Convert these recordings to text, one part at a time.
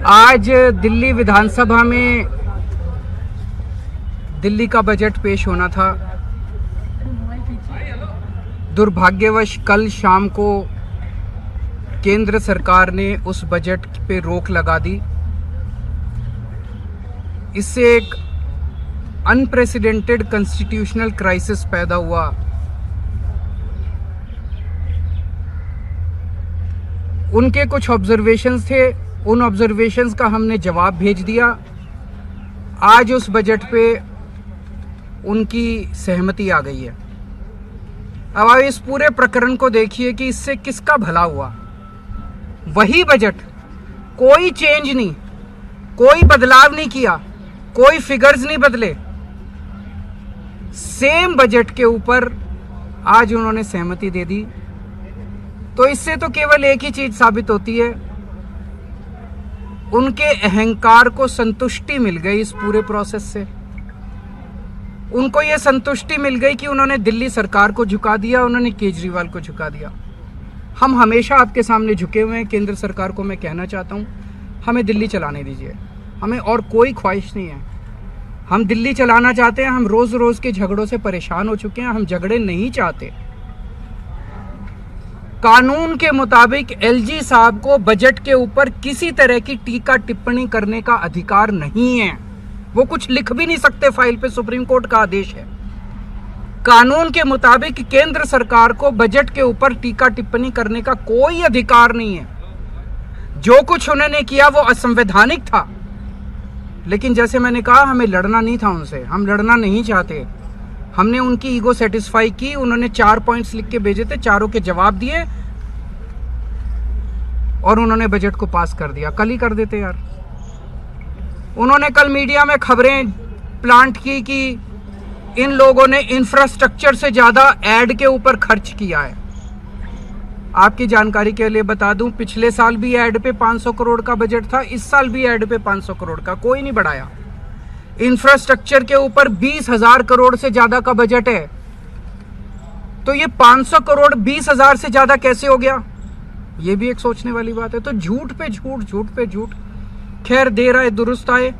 आज दिल्ली विधानसभा में दिल्ली का बजट पेश होना था। दुर्भाग्यवश कल शाम को केंद्र सरकार ने उस बजट पे रोक लगा दी। इससे एक अनप्रेसिडेंटेड कॉन्स्टिट्यूशनल क्राइसिस पैदा हुआ। उनके कुछ ऑब्जर्वेशंस थे, उन ऑब्जर्वेशंस का हमने जवाब भेज दिया। आज उस बजट पे उनकी सहमति आ गई है। अब आप इस पूरे प्रकरण को देखिए कि इससे किसका भला हुआ। वही बजट, कोई चेंज नहीं, कोई बदलाव नहीं किया, कोई फिगर्स नहीं बदले, सेम बजट के ऊपर आज उन्होंने सहमति दे दी। तो इससे तो केवल एक ही चीज साबित होती है, उनके अहंकार को संतुष्टि मिल गई इस पूरे प्रोसेस से। उनको ये संतुष्टि मिल गई कि उन्होंने दिल्ली सरकार को झुका दिया, उन्होंने केजरीवाल को झुका दिया। हम हमेशा आपके सामने झुके हुए हैं। केंद्र सरकार को मैं कहना चाहता हूं, हमें दिल्ली चलाने दीजिए, हमें और कोई ख्वाहिश नहीं है। हम दिल्ली चलाना चाहते हैं। हम रोज रोज के झगड़ों से परेशान हो चुके हैं, हम झगड़े नहीं चाहते। कानून के मुताबिक एलजी साहब को बजट के ऊपर किसी तरह की टीका टिप्पणी करने का अधिकार नहीं है। वो कुछ लिख भी नहीं सकते फाइल पे, सुप्रीम कोर्ट का आदेश है। कानून के मुताबिक केंद्र सरकार को बजट के ऊपर टीका टिप्पणी करने का कोई अधिकार नहीं है। जो कुछ उन्होंने किया वो असंवैधानिक था। लेकिन जैसे मैंने कहा, हमें लड़ना नहीं था उनसे, हम लड़ना नहीं चाहते। हमने उनकी ईगो सेटिस्फाई की। उन्होंने 4 पॉइंट्स लिख के भेजे थे, चारों के जवाब दिए और उन्होंने बजट को पास कर दिया। कल ही कर देते यार। उन्होंने कल मीडिया में खबरें प्लांट की कि इन लोगों ने इंफ्रास्ट्रक्चर से ज्यादा एड के ऊपर खर्च किया है। आपकी जानकारी के लिए बता दूं, पिछले साल भी एड पे 500 करोड़ का बजट था, इस साल भी एड पे 500 करोड़ का, कोई नहीं बढ़ाया। इंफ्रास्ट्रक्चर के ऊपर 20,000 करोड़ से ज्यादा का बजट है। तो ये 500 करोड़ 20,000 से ज्यादा कैसे हो गया, ये भी एक सोचने वाली बात है। तो झूठ पे झूठ, झूठ पे झूठ। खैर, देर आए दुरुस्त आए।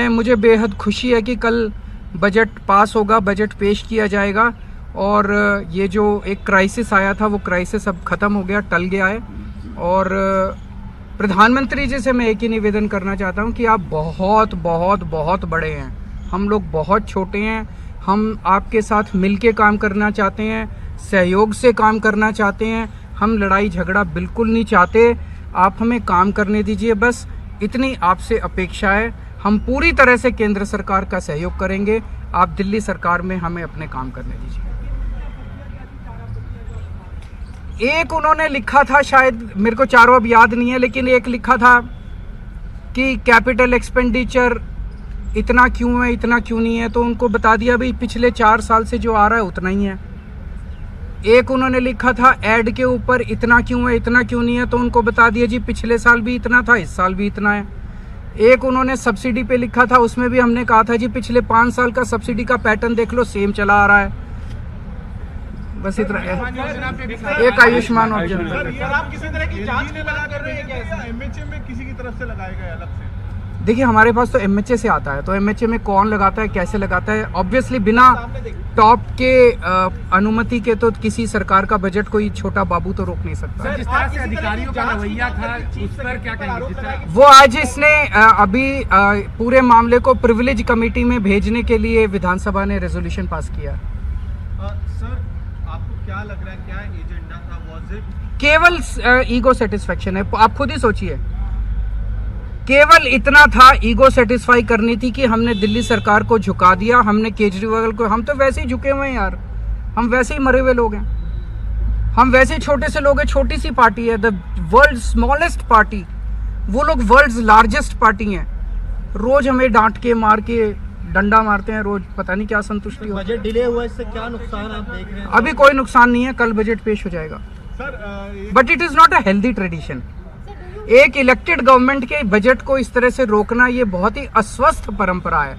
मुझे बेहद खुशी है कि कल बजट पास होगा, बजट पेश किया जाएगा और ये जो एक क्राइसिस आया था वो क्राइसिस अब खत्म हो गया, टल गया है। और प्रधानमंत्री जी से मैं एक ही निवेदन करना चाहता हूं कि आप बहुत बहुत बहुत बड़े हैं, हम लोग बहुत छोटे हैं। हम आपके साथ मिलके काम करना चाहते हैं, सहयोग से काम करना चाहते हैं। हम लड़ाई झगड़ा बिल्कुल नहीं चाहते। आप हमें काम करने दीजिए, बस इतनी आपसे अपेक्षा है। हम पूरी तरह से केंद्र सरकार का सहयोग करेंगे। आप दिल्ली सरकार में हमें अपने काम करने दीजिए। एक उन्होंने लिखा था, शायद मेरे को चारों अब याद नहीं है, लेकिन एक लिखा था कि कैपिटल एक्सपेंडिचर इतना क्यों है, इतना क्यों नहीं है। तो उनको बता दिया भाई पिछले 4 साल से जो आ रहा है उतना ही है। एक उन्होंने लिखा था एड के ऊपर इतना क्यों है, इतना क्यों नहीं है। तो उनको बता दिया जी पिछले साल भी इतना था, इस साल भी इतना है। एक उन्होंने सब्सिडी पे लिखा था, उसमें भी हमने कहा था जी पिछले 5 साल का सब्सिडी का पैटर्न देख लो, सेम चला आ रहा है। बस इतना। एक आयुष्मान योजना, आप किसी तरह की जांच कर रहे हैं क्या? एमएचए में किसी की तरफ से लगाया गया अलग से? देखिए, हमारे पास तो एमएचए से आता है, तो एमएचए में कौन लगाता है, कैसे लगाता है, ऑब्वियसली बिना टॉप के अनुमति के तो किसी सरकार का बजट कोई छोटा बाबू तो रोक नहीं सकता। जिस तरह से अधिकारियों का रवैया था, उस पर क्या कहेंगे? वो आज इसने अभी पूरे मामले को प्रिविलेज कमेटी में भेजने के लिए विधानसभा ने रेजोल्यूशन पास किया। सर, आपको क्या लग रहा है, क्या एजेंडा था? वाज इट केवल ईगो सेटिस्फेक्शन है? आप खुद ही सोचिए, केवल इतना था, ईगो सेटिस्फाई करनी थी कि हमने दिल्ली सरकार को झुका दिया, हमने केजरीवाल को। हम तो वैसे ही झुके हुए हैं यार, हम वैसे ही मरे हुए लोग हैं, हम वैसे ही छोटे से लोग हैं। छोटी सी पार्टी है, द वर्ल्ड स्मॉलेस्ट पार्टी, वो लोग वर्ल्ड लार्जेस्ट पार्टी हैं। रोज हमें डांट के मार के डंडा मारते हैं, रोज पता नहीं क्या संतुष्टि हो। बजट डिले हुआ, इससे क्या नुकसान आप देख रहे हैं? अभी कोई नुकसान नहीं है, कल बजट पेश हो जाएगा। But it is not a healthy tradition. एक इलेक्टेड गवर्नमेंट के बजट को इस तरह से रोकना, ये बहुत ही अस्वस्थ परंपरा है।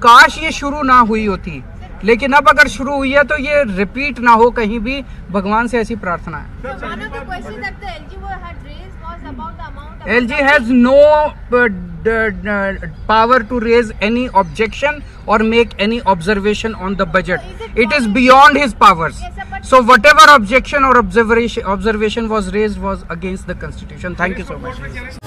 काश ये शुरू ना हुई होती, लेकिन अब अगर शुरू हुई है तो ये रिपीट ना हो कहीं भी। भगवान से ऐसी प्रार्थना है। about the amount. LG has no power to raise any objection or make any observation on the budget. It is beyond his powers. Yes, sir, but- So whatever objection or observation was raised was against the constitution. Thank you so much.